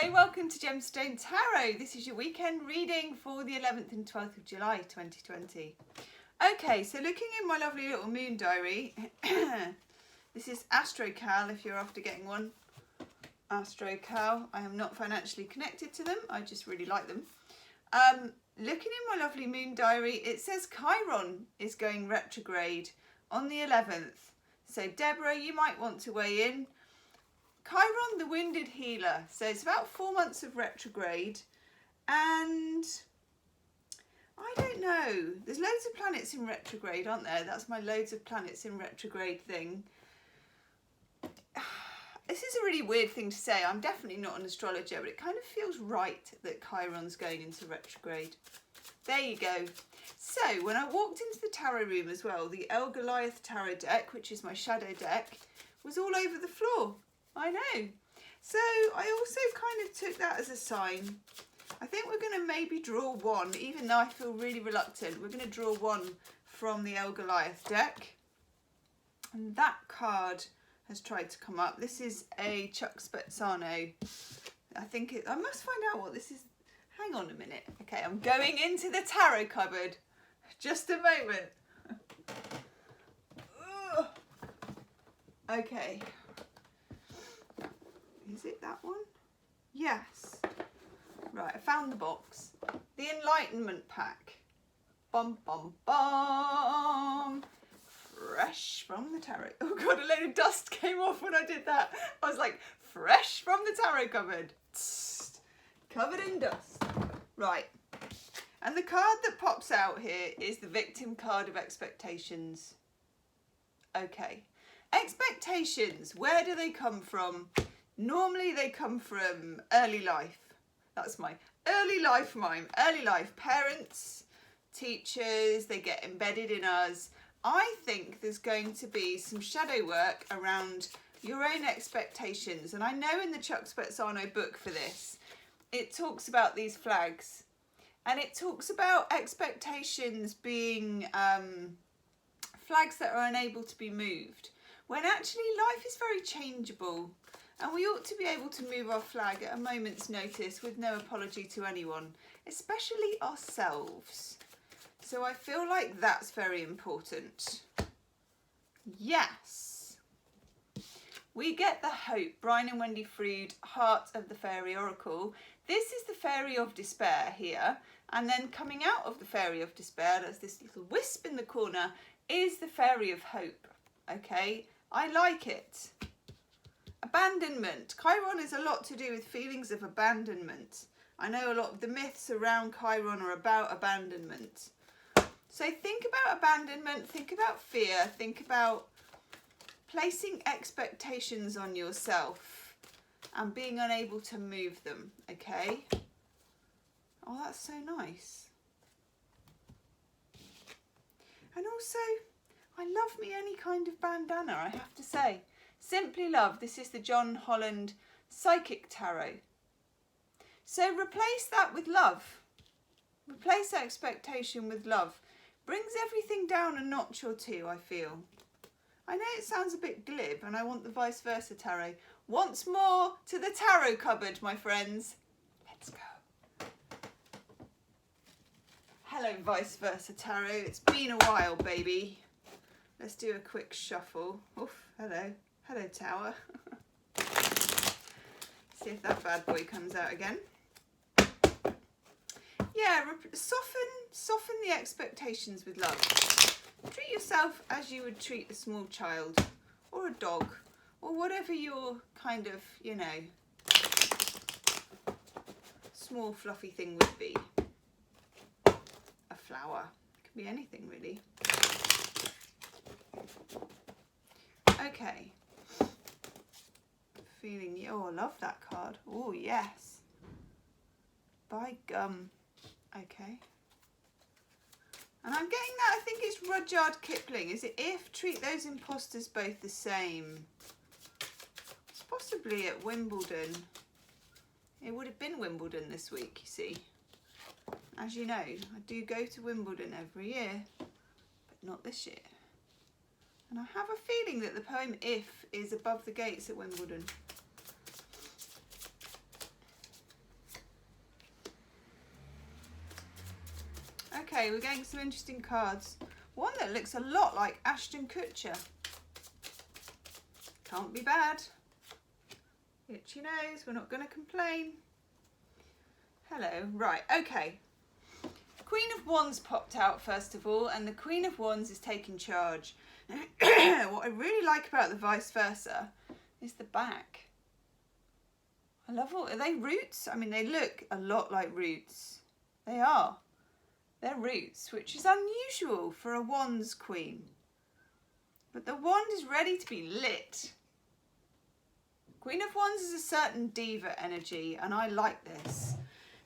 Hi, welcome to Gemstone Tarot. This is your weekend reading for the 11th and 12th of July 2020. Okay, so looking in my lovely little moon diary, this is astrological if you're after getting one. Astrological. I am not financially connected to them, I just really like them. Looking in my lovely moon diary, it says Chiron is going retrograde on the 11th. So Deborah, you might want to weigh in. Chiron, the wounded healer. So it's about 4 months of retrograde. And I don't know. There's loads of planets in retrograde, aren't there? That's my loads of planets in retrograde thing. This is a really weird thing to say. I'm definitely not an astrologer, but it kind of feels right that Chiron's going into retrograde. There you go. So when I walked into the tarot room as well, the El Goliath tarot deck, which is my shadow deck, was all over the floor. I know. So I also kind of took that as a sign. I think we're going to maybe draw one, even though I feel really reluctant. We're going to draw one from the El Goliath deck. And that card has tried to come up. This is a Chuck Spezzano. I must find out what this is. Hang on a minute. Okay, I'm going into the tarot cupboard. Just a moment. Okay. Is it that one? Yes. Right, I found the box. The Enlightenment Pack. Bum, bum, bum. Fresh from the tarot. Oh God, a load of dust came off when I did that. I was like, fresh from the tarot cupboard. Tss, covered in dust. Right. And the card that pops out here is the victim card of expectations. Okay. Expectations, where do they come from? Normally they come from early life. That's my early life mime. Early life, parents, teachers, they get embedded in us. I think there's going to be some shadow work around your own expectations. And I know in the Chuck Spezzano book for this, it talks about these flags. And it talks about expectations being flags that are unable to be moved. When actually life is very changeable. And we ought to be able to move our flag at a moment's notice with no apology to anyone, especially ourselves. So I feel like that's very important. Yes. We get the Hope, Brian and Wendy Frood, Heart of the Fairy Oracle. This is the Fairy of Despair here. And then coming out of the Fairy of Despair, there's this little wisp in the corner, is the Fairy of Hope. Okay, I like it. Abandonment. Chiron is a lot to do with feelings of abandonment. I know a lot of the myths around Chiron are about abandonment. So think about abandonment, think about fear, think about placing expectations on yourself and being unable to move them, okay? Oh, that's so nice. And also, I love me any kind of bandana, I have to say. Simply Love, this is the John Holland Psychic Tarot. So replace that with love. Replace expectation with love. Brings everything down a notch or two, I feel. I know it sounds a bit glib and I want the vice versa tarot. Once more to the tarot cupboard, my friends. Let's go. Hello, vice versa tarot. It's been a while, baby. Let's do a quick shuffle. Oof, hello. Hello, Tower. See if that bad boy comes out again. Yeah, soften the expectations with love. Treat yourself as you would treat a small child or a dog or whatever your kind of, you know, small fluffy thing would be. A flower. It could be anything really. Okay. Feeling, oh, I love that card. Oh, yes. By gum. Okay. And I'm getting that, I think it's Rudyard Kipling. Is it if treat those imposters both the same? It's possibly at Wimbledon. It would have been Wimbledon this week, you see. As you know, I do go to Wimbledon every year, but not this year. And I have a feeling that the poem If is above the gates at Wimbledon. Okay, we're getting some interesting cards. One that looks a lot like Ashton Kutcher. Can't be bad. Itchy nose, we're not going to complain. Hello, right, okay. Queen of Wands popped out first of all, and the Queen of Wands is taking charge. What I really like about the vice versa is the back. I love all, are they roots? I mean, they look a lot like roots. They are. They're roots, which is unusual for a Wands Queen. But the wand is ready to be lit. Queen of Wands is a certain diva energy, and I like this.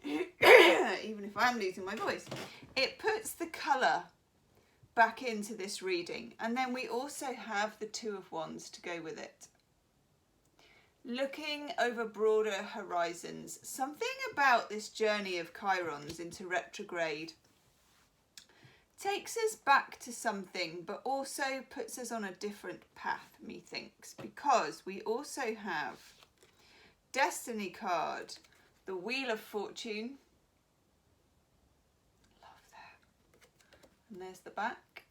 Even if I am losing my voice. It puts the colour back into this reading. And then we also have the Two of Wands to go with it. Looking over broader horizons. Something about this journey of Chirons into retrograde takes us back to something, but also puts us on a different path, methinks, because we also have Destiny card, the Wheel of Fortune. Love that. And there's the back,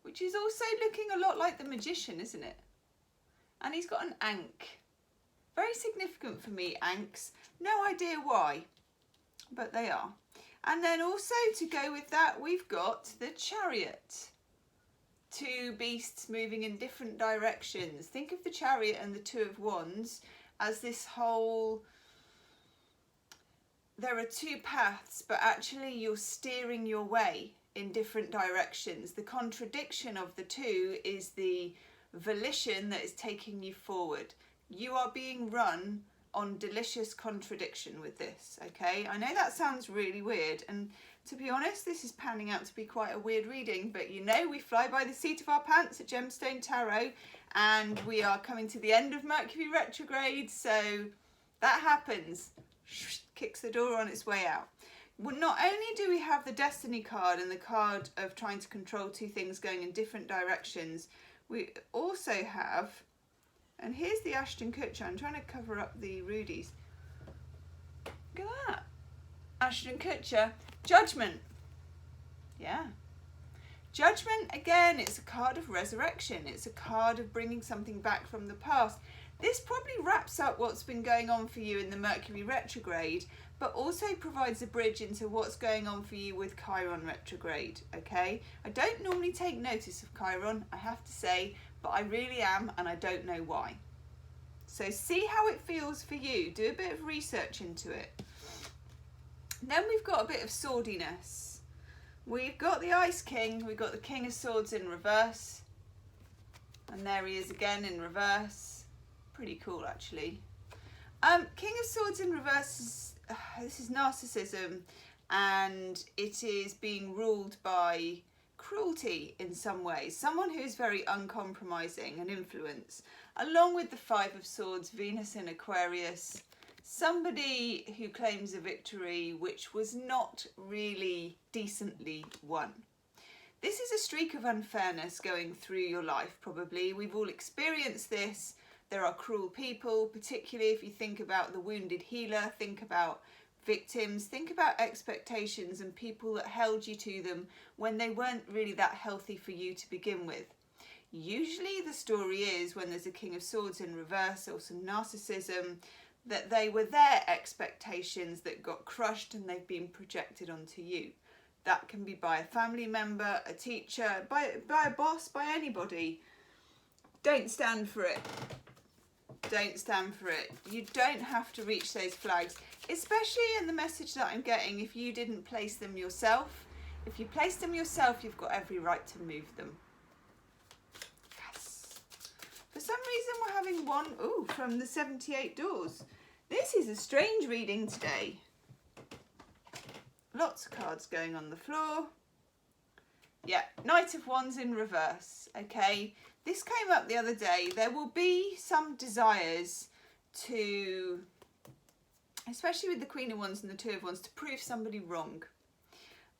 which is also looking a lot like the Magician, isn't it? And he's got an ankh. Very significant for me, ankhs. No idea why, but they are. And then also to go with that, we've got the Chariot. Two beasts moving in different directions. Think of the Chariot and the Two of Wands as this whole, there are two paths, but actually you're steering your way in different directions. The contradiction of the two is the volition that is taking you forward. You are being run on delicious contradiction with this, okay? I know that sounds really weird, and to be honest, this is panning out to be quite a weird reading, but you know, we fly by the seat of our pants at Gemstone Tarot, and we are coming to the end of Mercury retrograde, so that happens. Kicks the door on its way out. Well, not only do we have the Destiny card and the card of trying to control two things going in different directions, we also have, and here's the Ashton Kutcher. I'm trying to cover up the Rudies. Look at that. Ashton Kutcher. Judgment. Yeah. Judgment, again, it's a card of resurrection. It's a card of bringing something back from the past. This probably wraps up what's been going on for you in the Mercury retrograde, but also provides a bridge into what's going on for you with Chiron retrograde, okay? I don't normally take notice of Chiron, I have to say, but I really am, and I don't know why. So see how it feels for you. Do a bit of research into it. Then we've got a bit of swordiness. We've got the Ice King. We've got the King of Swords in reverse. And there he is again in reverse. Pretty cool, actually. King of Swords in reverse is, this is narcissism, and it is being ruled by cruelty in some ways. Someone who is very uncompromising and influence. Along with the Five of Swords, Venus in Aquarius. Somebody who claims a victory which was not really decently won. This is a streak of unfairness going through your life, probably. We've all experienced this. There are cruel people, particularly if you think about the wounded healer, think about victims, think about expectations and people that held you to them when they weren't really that healthy for you to begin with. Usually the story is, when there's a King of Swords in reverse or some narcissism, that they were their expectations that got crushed and they've been projected onto you. That can be by a family member, a teacher, by a boss, by anybody. Don't stand for it. Don't stand for it. You don't have to reach those flags, especially in the message that I'm getting if you didn't place them yourself. If you place them yourself, you've got every right to move them. Yes. For some reason we're having one, ooh, from the 78 Doors. This is a strange reading today. Lots of cards going on the floor. Yeah, Knight of Wands in reverse, okay. This came up the other day. There will be some desires to, especially with the Queen of Wands and the Two of Wands, to prove somebody wrong.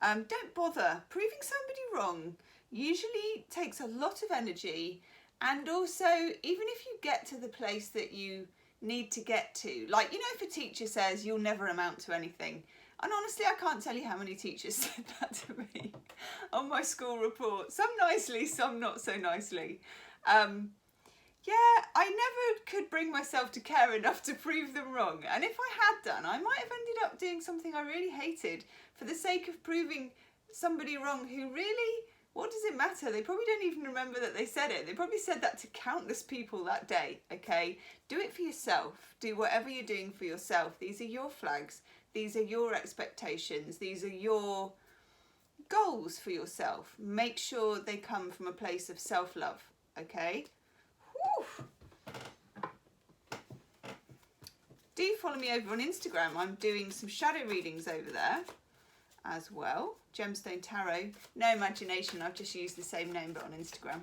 Don't bother. Proving somebody wrong usually takes a lot of energy, and also, even if you get to the place that you need to get to, like, you know, if a teacher says you'll never amount to anything, And honestly, I can't tell you how many teachers said that to me on my school report. Some nicely, some not so nicely. Yeah, I never could bring myself to care enough to prove them wrong. And if I had done, I might have ended up doing something I really hated for the sake of proving somebody wrong who really, what does it matter? They probably don't even remember that they said it. They probably said that to countless people that day, okay? Do it for yourself. Do whatever you're doing for yourself. These are your flags. These are your expectations. These are your goals for yourself. Make sure they come from a place of self-love, okay? Whew. Do follow me over on Instagram. I'm doing some shadow readings over there as well. Gemstone Tarot. No imagination, I've just used the same name but on Instagram.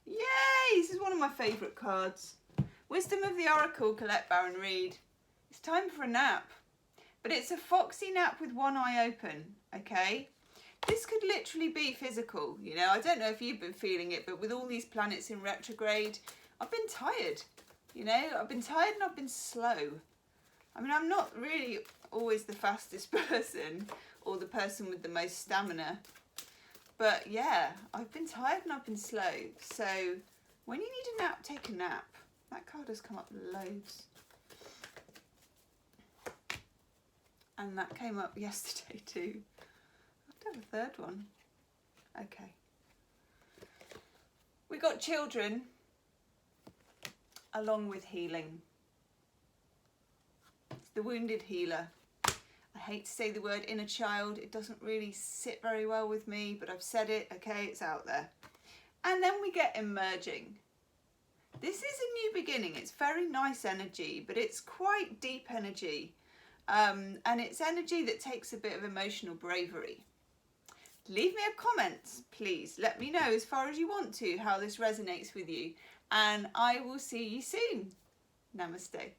Yay! This is one of my favourite cards. Wisdom of the Oracle, Colette Baron Reid. It's time for a nap. But it's a foxy nap with one eye open, okay? This could literally be physical, you know. I don't know if you've been feeling it, but with all these planets in retrograde, I've been tired, you know. I've been tired and I've been slow. I mean, I'm not really always the fastest person or the person with the most stamina. But yeah, I've been tired and I've been slow. So when you need a nap, take a nap. That card has come up loads. And that came up yesterday too. I have a third one. Okay. We got children along with healing. It's the wounded healer. I hate to say the word inner child. It doesn't really sit very well with me, but I've said it. Okay, it's out there. And then we get emerging. This is a new beginning. It's very nice energy, but it's quite deep energy. And it's energy that takes a bit of emotional bravery. Leave me a comment, please. Let me know as far as you want to how this resonates with you. And I will see you soon. Namaste.